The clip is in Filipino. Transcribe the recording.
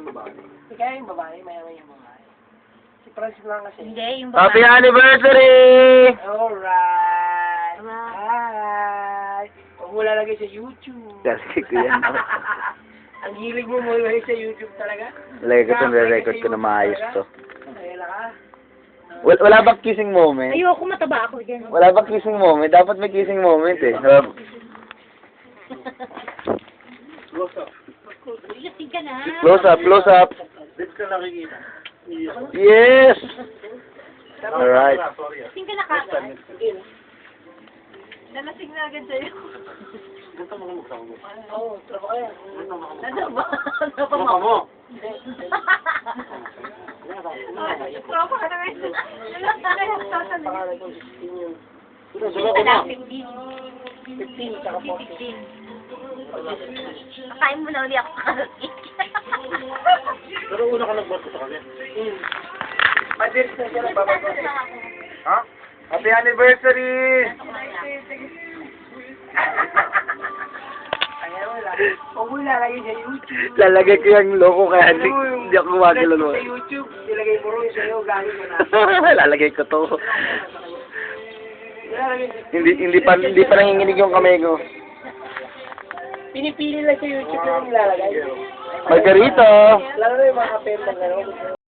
yung babae. Kaya yung babae, mayaman yung babae. Si Francis lang kasi. Hindi, yung Happy babae. anniversary! Alright. Wow. Hi. Huwag mo lalagay sa YouTube. Kasi ko yan. Ang hilig mo lalagay sa YouTube talaga? Lagay ko ito, re-record ko na maayos to. Ayala ka. Wala bang kissing moment? Ayoko, mataba ako dyan. Wala bang kissing moment? Dapat may kissing moment eh. Close up. Lasing ka na. Close up, close up. Dito ka nakikita. Yes! Alright. Sorry. Lasing ka na kagad. Nalasing na agad sa'yo. Ganito mo mukha mo. Oo, trabaho ka yan. Ano ba? Mukha mo. Tropa ka na ngayon. Pangalan ko, 16 yun. Sulat mo. 15, saka 14. Kain mo na uli ako kakaroon. Pero una ka nagbato sa kanya. Madiris na siya nagbabago. Ha? Happy anniversary! Huwag mo lalagay sa YouTube. Lalagay ko yung logo kaya hindi ako gumagalaw. Sa YouTube, nilagay mo rin sa'yo, galing mo na. Lalagay ko to. Nilalagay sa Hindi pa nanginginig yung kamay ko. Pinipili lang sa YouTube yung nilalagay. Margarito! Lalo na yung mga kapel na gano'n.